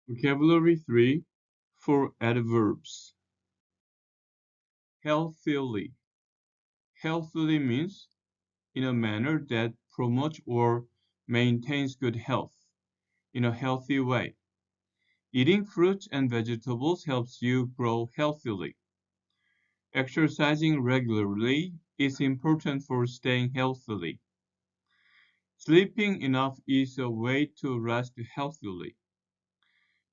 Vocabulary 3 for adverbs. Healthily. Healthily means in a manner that promotes or maintains good health in a healthy way. Eating fruits and vegetables helps you grow healthily. Exercising regularly is important for staying healthily. Sleeping enough is a way to rest healthily.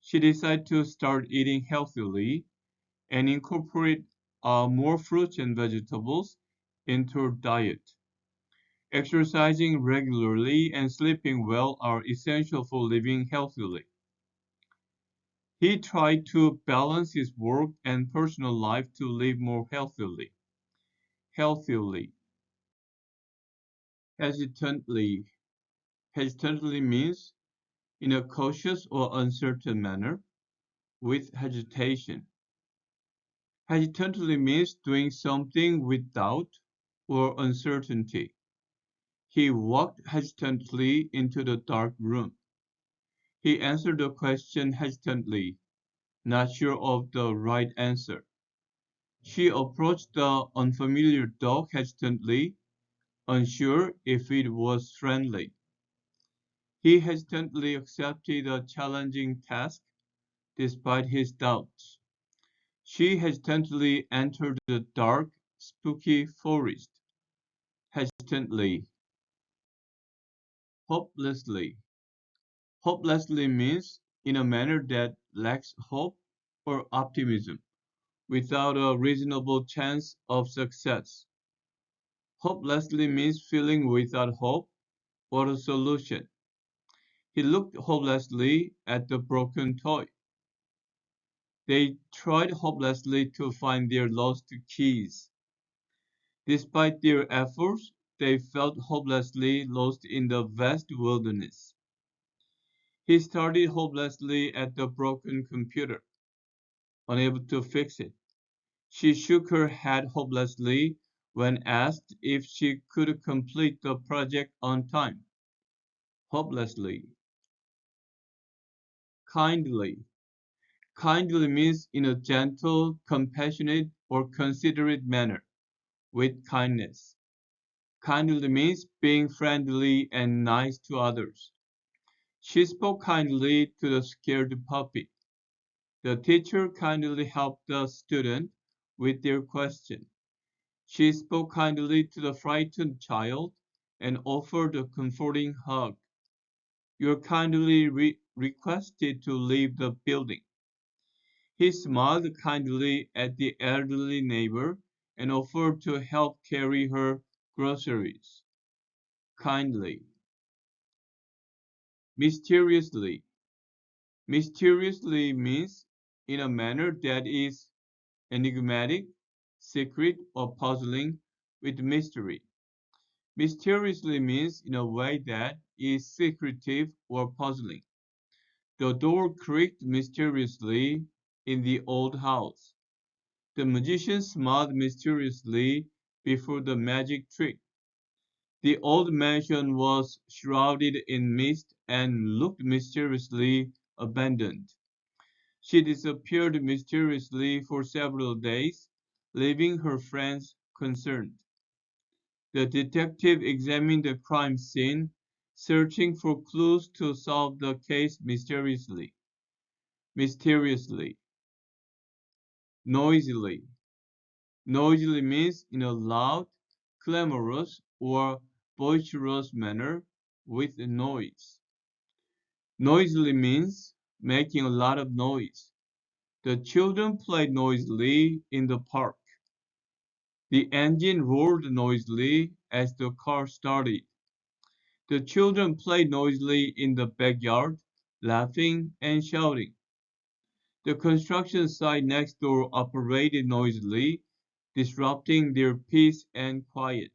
She decided to start eating healthily and incorporate more fruits and vegetables into her diet. Exercising regularly and sleeping well are essential for living healthily. He tried to balance his work and personal life to live more healthily. Healthily. Hesitantly. Hesitantly means in a cautious or uncertain manner, with hesitation. Hesitantly means doing something with doubt or uncertainty. He walked hesitantly into the dark room. He answered the question hesitantly, not sure of the right answer. She approached the unfamiliar dog hesitantly, unsure if it was friendly. He hesitantly accepted a challenging task despite his doubts. She hesitantly entered the dark, spooky forest. Hesitantly, hopelessly. Hopelessly means in a manner that lacks hope or optimism, without a reasonable chance of success. Hopelessly means feeling without hope or a solution. He looked hopelessly at the broken toy. They tried hopelessly to find their lost keys. Despite their efforts, they felt hopelessly lost in the vast wilderness. He started hopelessly at the broken computer, unable to fix it. She shook her head hopelessly when asked if she could complete the project on time. Hopelessly. Kindly. Kindly means in a gentle, compassionate, or considerate manner, with kindness. Kindly means being friendly and nice to others. She spoke kindly to the scared puppy. The teacher kindly helped the student with their question. She spoke kindly to the frightened child and offered a comforting hug. You are kindly requested to leave the building. He smiled kindly at the elderly neighbor and offered to help carry her groceries. Kindly. Mysteriously. Mysteriously means in a manner that is enigmatic, secret, or puzzling with mystery. Mysteriously means in a way that is secretive or puzzling. The door creaked mysteriously in the old house. The magician smiled mysteriously before the magic trick. The old mansion was shrouded in mist and looked mysteriously abandoned. She disappeared mysteriously for several days, leaving her friends concerned. The detective examined the crime scene, searching for clues to solve the case mysteriously. Mysteriously. Noisily. Noisily means in a loud, clamorous, or boisterous manner with noise. Noisily means making a lot of noise. The children played noisily in the park. The engine roared noisily as the car started. The children played noisily in the backyard, laughing and shouting. The construction site next door operated noisily, disrupting their peace and quiet.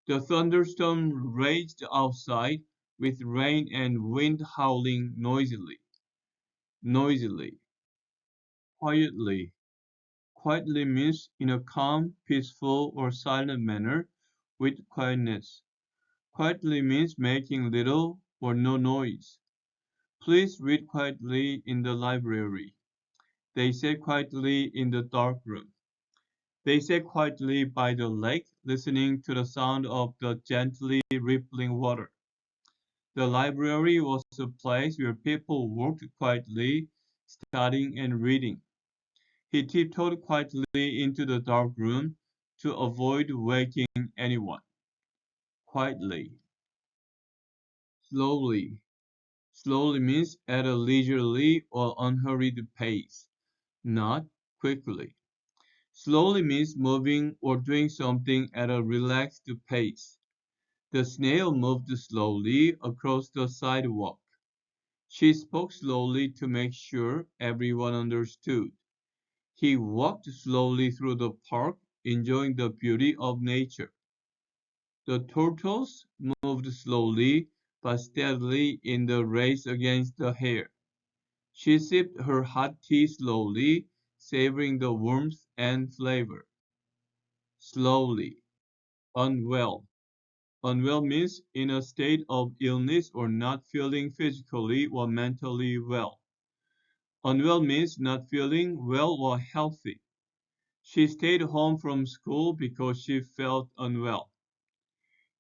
The thunderstorm raged outside, with rain and wind howling noisily. Noisily. Quietly. Quietly means in a calm, peaceful, or silent manner with quietness. Quietly means making little or no noise. Please read quietly in the library. They sat quietly in the dark room. They sat quietly by the lake, listening to the sound of the gently rippling water. The library was a place where people worked quietly, studying and reading. He tiptoed quietly into the dark room to avoid waking anyone. Quietly, slowly. Slowly means at a leisurely or unhurried pace, not quickly. Slowly means moving or doing something at a relaxed pace. The snail moved slowly across the sidewalk. She spoke slowly to make sure everyone understood. He walked slowly through the park, enjoying the beauty of nature. The turtles moved slowly but steadily in the race against the hare. She sipped her hot tea slowly, savoring the warmth and flavor. Slowly. Unwell. Unwell means in a state of illness or not feeling physically or mentally well. Unwell means not feeling well or healthy. She stayed home from school because she felt unwell.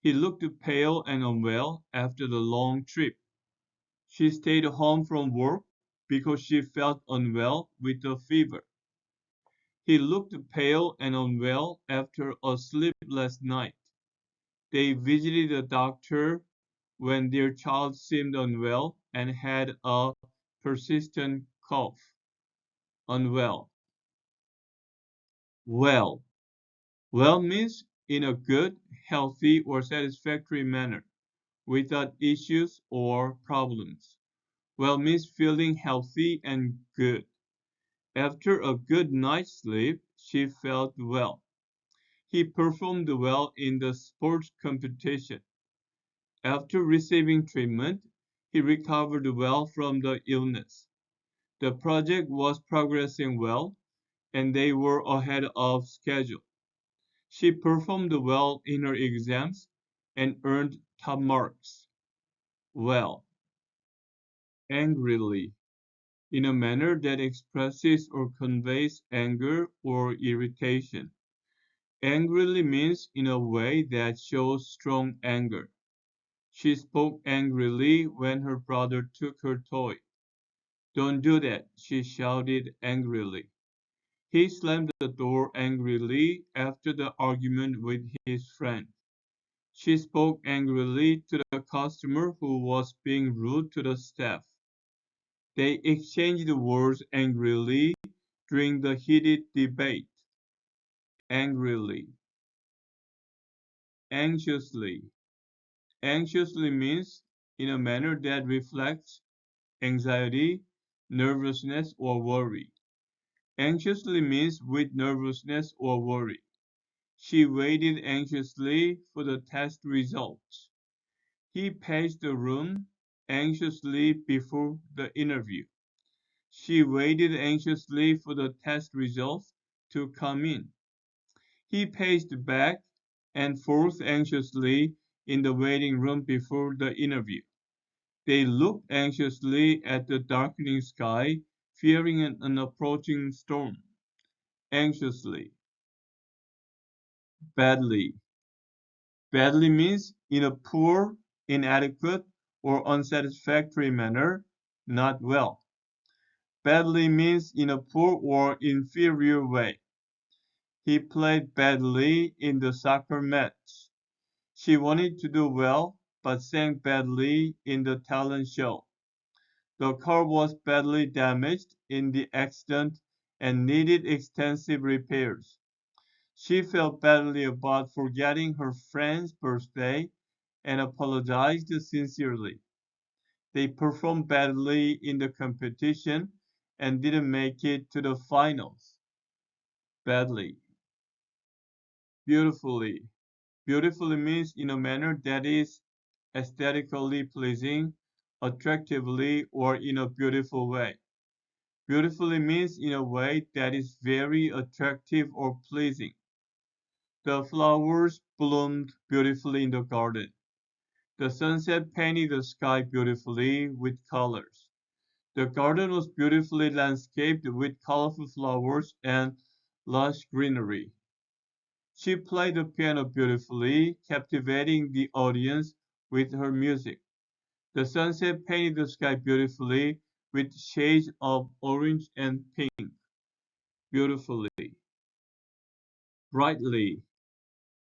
He looked pale and unwell after the long trip. She stayed home from work because she felt unwell with a fever. He looked pale and unwell after a sleepless night. They visited a doctor when their child seemed unwell and had a persistent cough. Unwell. Well. Well means in a good, healthy, or satisfactory manner, without issues or problems. Well means feeling healthy and good. After a good night's sleep, she felt well. He performed well in the sports competition. After receiving treatment, he recovered well from the illness. The project was progressing well, and they were ahead of schedule. She performed well in her exams and earned top marks. Well, angrily, in a manner that expresses or conveys anger or irritation. Angrily means in a way that shows strong anger. She spoke angrily when her brother took her toy. Don't do that, she shouted angrily. He slammed the door angrily after the argument with his friend. She spoke angrily to the customer who was being rude to the staff. They exchanged words angrily during the heated debate. Angrily. Anxiously. Anxiously means in a manner that reflects anxiety, nervousness, or worry. Anxiously means with nervousness or worry. She waited anxiously for the test results. He paced the room anxiously before the interview. She waited anxiously for the test results to come in. He paced back and forth anxiously in the waiting room before the interview. They looked anxiously at the darkening sky, fearing an approaching storm. Anxiously. Badly. Badly means in a poor, inadequate, or unsatisfactory manner, not well. Badly means in a poor or inferior way. He played badly in the soccer match. She wanted to do well, but sang badly in the talent show. The car was badly damaged in the accident and needed extensive repairs. She felt badly about forgetting her friend's birthday and apologized sincerely. They performed badly in the competition and didn't make it to the finals. Badly. Beautifully. Beautifully means in a manner that is aesthetically pleasing, attractively, or in a beautiful way. Beautifully means in a way that is very attractive or pleasing. The flowers bloomed beautifully in the garden. The sunset painted the sky beautifully with colors. The garden was beautifully landscaped with colorful flowers and lush greenery. She played the piano beautifully, captivating the audience with her music. The sunset painted the sky beautifully with shades of orange and pink. Beautifully. Brightly.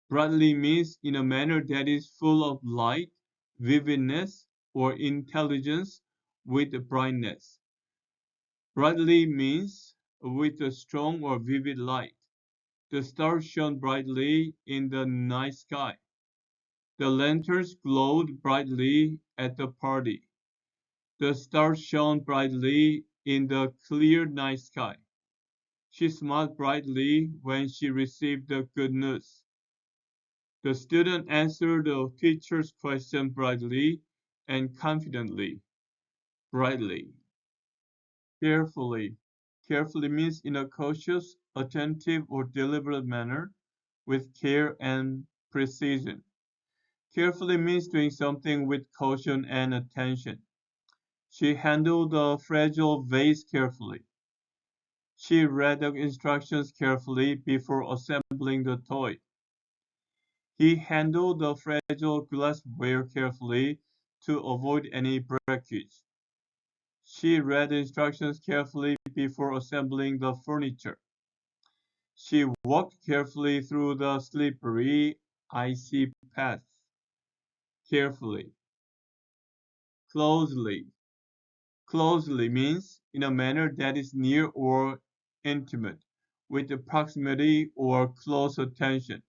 Brightly means in a manner that is full of light, vividness, or intelligence with brightness. Brightly means with a strong or vivid light. The stars shone brightly in the night sky. The lanterns glowed brightly at the party. The stars shone brightly in the clear night sky. She smiled brightly when she received the good news. The student answered the teacher's question brightly and confidently. Brightly. Carefully. Carefully means in a cautious, attentive, or deliberate manner with care and precision. Carefully means doing something with caution and attention. She handled the fragile vase carefully. She read the instructions carefully before assembling the toy. He handled the fragile glassware carefully to avoid any breakage. She read the instructions carefully before assembling the furniture. She walked carefully through the slippery, icy path. Carefully. Closely. Closely means in a manner that is near or intimate, with proximity or close attention.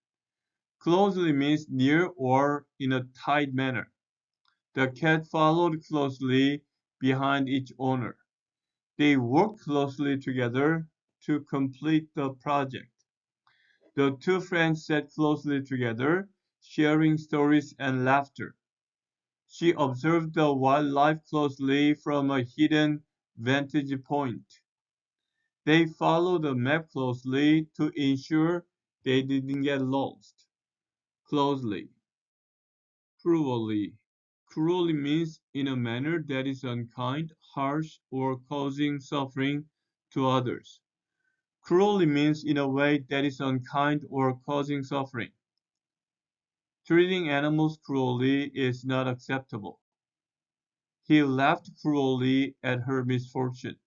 Closely means near or in a tight manner. The cat followed closely behind each owner. They worked closely together to complete the project. The two friends sat closely together, sharing stories and laughter. She observed the wildlife closely from a hidden vantage point. They followed the map closely to ensure they didn't get lost. Closely. Cruelly. Cruelly means in a manner that is unkind, harsh, or causing suffering to others. Cruelly means in a way that is unkind or causing suffering. Treating animals cruelly is not acceptable. He laughed cruelly at her misfortune.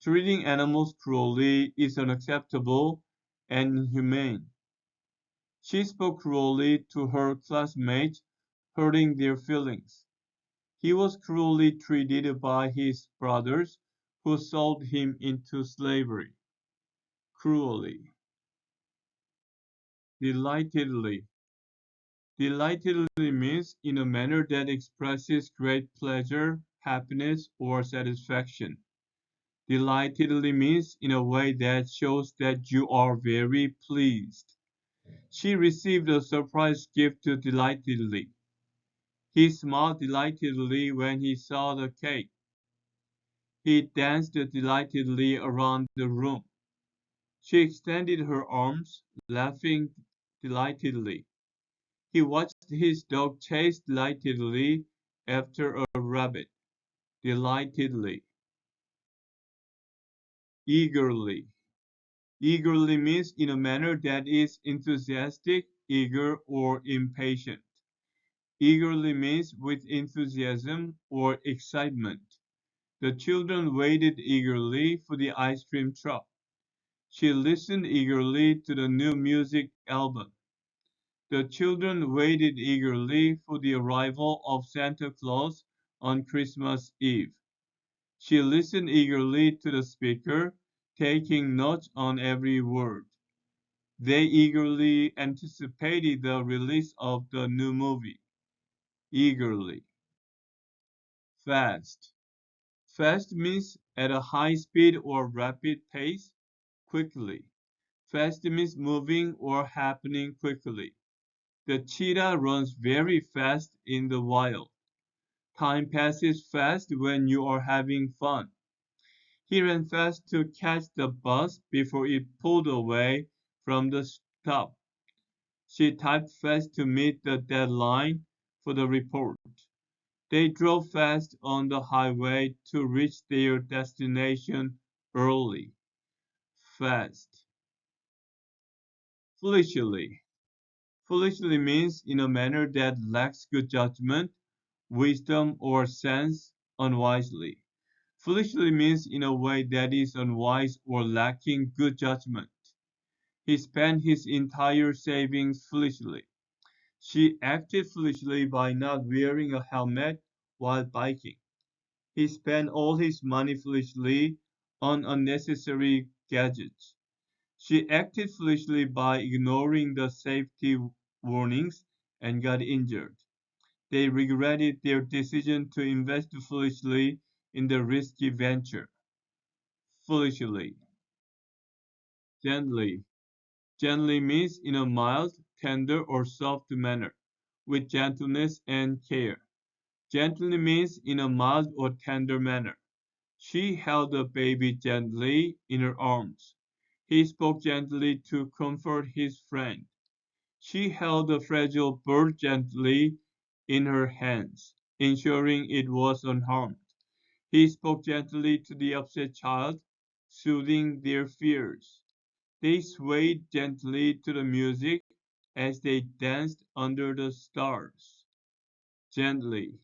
Treating animals cruelly is unacceptable and inhumane. She spoke cruelly to her classmates, hurting their feelings. He was cruelly treated by his brothers, who sold him into slavery. Cruelly. Delightedly. Delightedly means in a manner that expresses great pleasure, happiness, or satisfaction. Delightedly means in a way that shows that you are very pleased. She received a surprise gift delightedly. He smiled delightedly when he saw the cake. He danced delightedly around the room. She extended her arms, laughing delightedly. He watched his dog chase delightedly after a rabbit. Delightedly. Eagerly. Eagerly means in a manner that is enthusiastic, eager, or impatient. Eagerly means with enthusiasm or excitement. The children waited eagerly for the ice cream truck. She listened eagerly to the new music album. The children waited eagerly for the arrival of Santa Claus on Christmas Eve. She listened eagerly to the speaker, taking notes on every word. They eagerly anticipated the release of the new movie. Eagerly. Fast. Fast means at a high speed or rapid pace, quickly. Fast means moving or happening quickly. The cheetah runs very fast in the wild. Time passes fast when you are having fun. He ran fast to catch the bus before it pulled away from the stop. She typed fast to meet the deadline for the report. They drove fast on the highway to reach their destination early. Fast. Foolishly. Foolishly means in a manner that lacks good judgment, wisdom, or sense, unwisely. Foolishly means in a way that is unwise or lacking good judgment. He spent his entire savings foolishly. She acted foolishly by not wearing a helmet while biking. He spent all his money foolishly on unnecessary gadgets. She acted foolishly by ignoring the safety warnings and got injured. They regretted their decision to invest foolishly in the risky venture. Foolishly. Gently. Gently means in a mild, tender, or soft manner, with gentleness and care. Gently means in a mild or tender manner. She held the baby gently in her arms. He spoke gently to comfort his friend. She held the fragile bird gently in her hands, ensuring it was unharmed. He spoke gently to the upset child, soothing their fears. They swayed gently to the music as they danced under the stars. Gently.